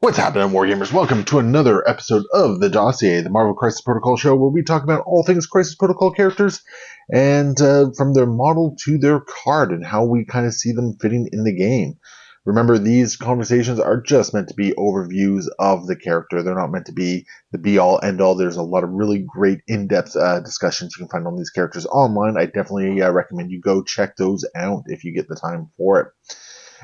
What's happening, Wargamers? Welcome to another episode of The Dossier, the Marvel Crisis Protocol show, where we talk about all things Crisis Protocol characters, and from their model to their card, and how we kind of see them fitting in the game. Remember, these conversations are just meant to be overviews of the character. They're not meant to be the be-all, end-all. There's a lot of really great in-depth discussions you can find on these characters online. I definitely recommend you go check those out if you get the time for it.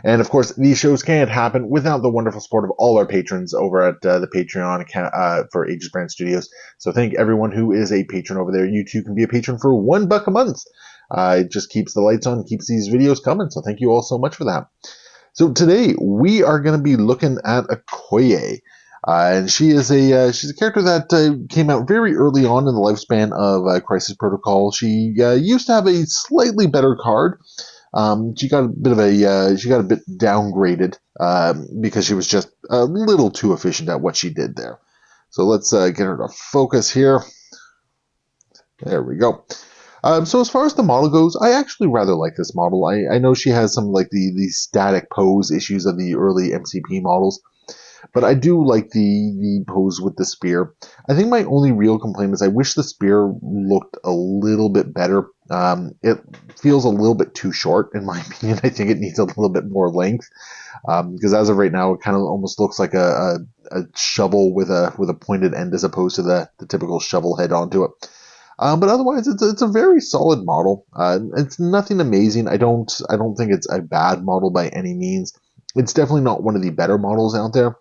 And of course, these shows can't happen without the wonderful support of all our patrons over at the Patreon account for Aegis Brand Studios. So thank everyone who is a patron over there. You too can be a patron for $1 a month. It just keeps the lights on, keeps these videos coming. So thank you all so much for that. So today we are going to be looking at Okoye. And she is she's a character that came out very early on in the lifespan of Crisis Protocol. She used to have a slightly better card. She got a bit downgraded because she was just a little too efficient at what she did there. So let's get her to focus here. There we go. So as far as the model goes, I actually rather like this model. I know she has some like the static pose issues of the early MCP models, but I do like the pose with the spear. I think my only real complaint is I wish the spear looked a little bit better. It feels a little bit too short, in my opinion. I think it needs a little bit more length, because as of right now, it kind of almost looks like a shovel with a pointed end as opposed to the typical shovel head onto it. But otherwise, it's a very solid model. It's nothing amazing. I don't think it's a bad model by any means. It's definitely not one of the better models out there.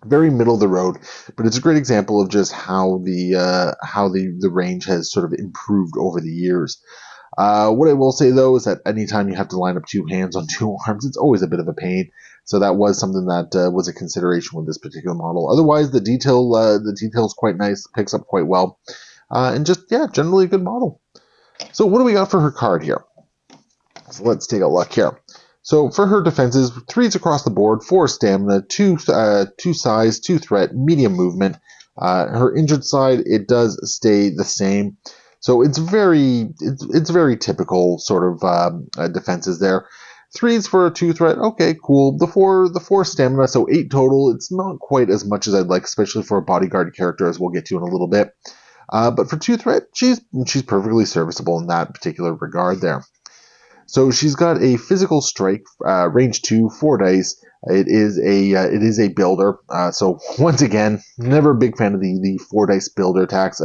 Very middle of the road, but it's a great example of just how the range has sort of improved over the years. What I will say though is that anytime you have to line up two hands on two arms, it's always a bit of a pain. So that was something that was a consideration with this particular model. Otherwise, the detail's quite nice, picks up quite well, and just generally a good model. So what do we got for her card here? So let's take a look here. So for her defenses, 3s across the board, 4 stamina, 2 size, 2 threat, medium movement. Her injured side, it does stay the same. So it's very typical sort of defenses there. 3s for a 2 threat, okay, cool. The four stamina, so 8 total. It's not quite as much as I'd like, especially for a bodyguard character, as we'll get to in a little bit. But for 2 threat, she's perfectly serviceable in that particular regard there. So she's got a physical strike, range 2, 4 dice. It is a builder. So once again, never a big fan of the 4 dice builder attacks.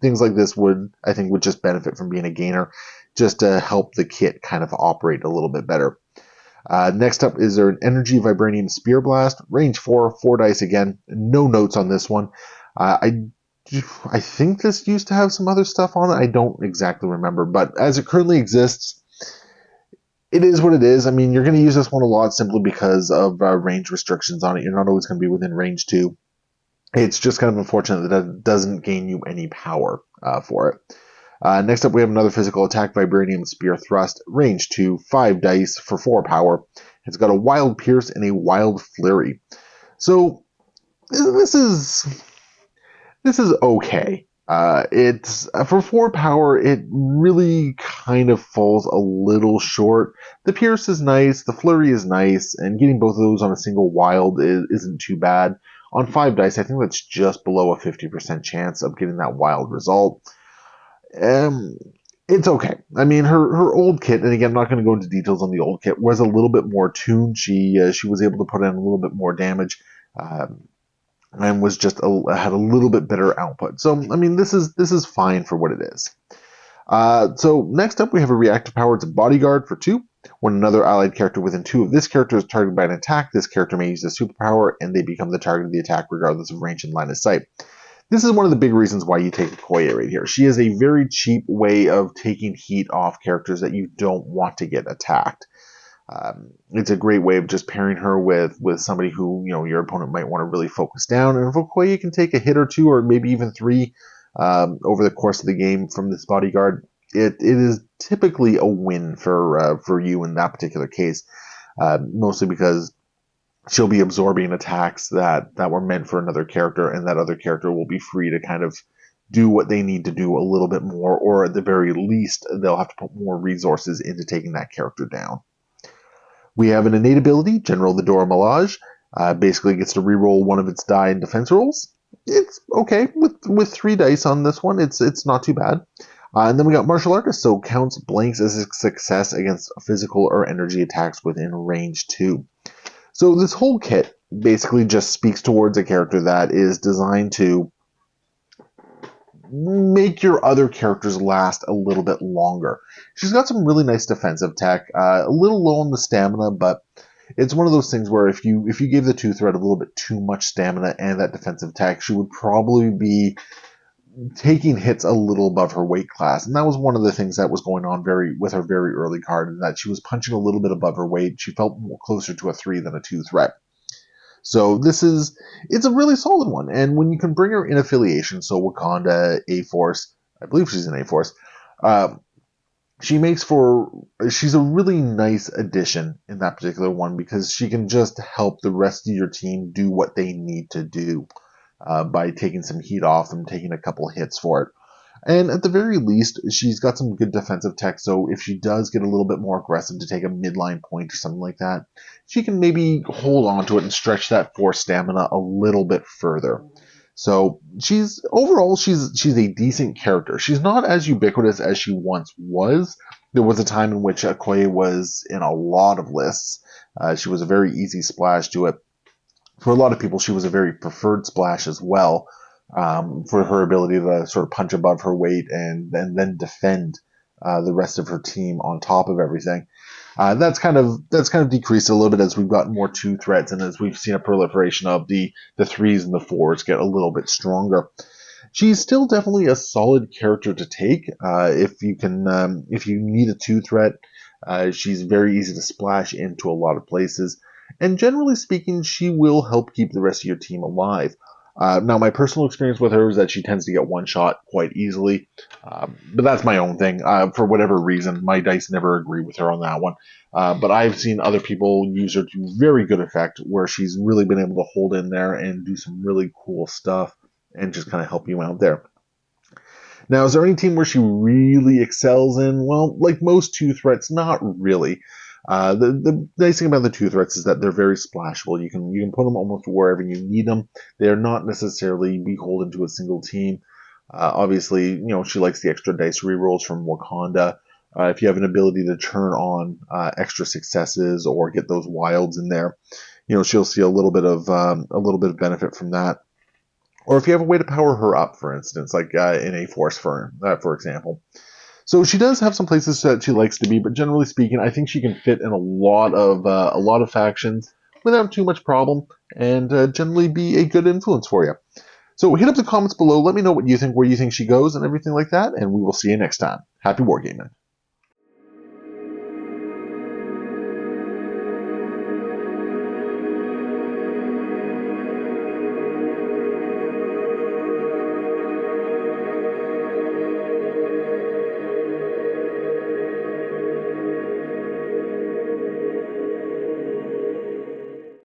Things like this would just benefit from being a gainer, just to help the kit kind of operate a little bit better. Next up is there an Energy Vibranium Spear Blast, range 4, 4 dice again. No notes on this one. I think this used to have some other stuff on it. I don't exactly remember, but as it currently exists, it is what it is. I mean, you're going to use this one a lot simply because of range restrictions on it. You're not always going to be within range 2. It's just kind of unfortunate that it doesn't gain you any power for it. Next up, we have another physical attack, Vibranium Spear Thrust, range 2, 5 dice for 4 power. It's got a Wild Pierce and a Wild Flurry. So this is okay. It's for 4 power, it really kind of falls a little short. The Pierce is nice, the Flurry is nice, and getting both of those on a single wild isn't too bad. On 5 dice, I think that's just below a 50% chance of getting that wild result. It's okay. I mean, her old kit, and again, I'm not going to go into details on the old kit, was a little bit more tuned. She was able to put in a little bit more damage. And was just had a little bit better output. So I mean, this is fine for what it is. So next up, we have a reactive power. It's a bodyguard for 2. When another allied character within 2 of this character is targeted by an attack, this character may use a superpower, and they become the target of the attack regardless of range and line of sight. This is one of the big reasons why you take Okoye right here. She is a very cheap way of taking heat off characters that you don't want to get attacked. It's a great way of just pairing her with somebody who your opponent might want to really focus down. And if Okoye can take a hit or 2, or maybe even 3 over the course of the game from this bodyguard, it is typically a win for you in that particular case. Mostly because she'll be absorbing attacks that were meant for another character, and that other character will be free to kind of do what they need to do a little bit more, or at the very least, they'll have to put more resources into taking that character down. We have an innate ability, General the Dora Milaje. Basically gets to reroll one of its die in defense rolls. It's okay with 3 dice on this one. It's not too bad. And then we got Martial Artist, so counts blanks as a success against physical or energy attacks within range 2. So this whole kit basically just speaks towards a character that is designed to make your other characters last a little bit longer. She's got some really nice defensive tech, a little low on the stamina, but it's one of those things where if you gave the 2-threat a little bit too much stamina and that defensive tech, she would probably be taking hits a little above her weight class. And that was one of the things that was going on with her very early card, and that she was punching a little bit above her weight. She felt more closer to a 3 than a 2 threat. So it's a really solid one. And when you can bring her in affiliation, so Wakanda, A-Force, I believe she's in A-Force, she's a really nice addition in that particular one because she can just help the rest of your team do what they need to do by taking some heat off and taking a couple hits for it. And at the very least, she's got some good defensive tech, so if she does get a little bit more aggressive to take a midline point or something like that, she can maybe hold on to it and stretch that force stamina a little bit further. So she's a decent character. She's not as ubiquitous as she once was. There was a time in which Okoye was in a lot of lists. She was a very easy splash to it. For a lot of people, she was a very preferred splash as well, for her ability to sort of punch above her weight and then defend the rest of her team on top of everything. That's kind of decreased a little bit as we've gotten more 2 threats and as we've seen a proliferation of the 3s and the 4s get a little bit stronger. She's still definitely a solid character to take if you need a 2 threat. She's very easy to splash into a lot of places, and generally speaking, she will help keep the rest of your team alive. Now, my personal experience with her is that she tends to get one shot quite easily, but that's my own thing. For whatever reason, my dice never agree with her on that one. But I've seen other people use her to very good effect, where she's really been able to hold in there and do some really cool stuff and just kind of help you out there. Now, is there any team where she really excels in? Well, like most 2 threats, not really. The nice thing about the 2 threats is that they're very splashable. You can put them almost wherever you need them. They're not necessarily beholden to a single team. Obviously, she likes the extra dice rerolls from Wakanda. If you have an ability to turn on extra successes or get those wilds in there, she'll see a little bit of benefit from that. Or if you have a way to power her up, for instance, like in A-Force, for example. So she does have some places that she likes to be, but generally speaking, I think she can fit in a lot of factions without too much problem, and generally be a good influence for you. So hit up the comments below. Let me know what you think, where you think she goes, and everything like that, and we will see you next time. Happy wargaming.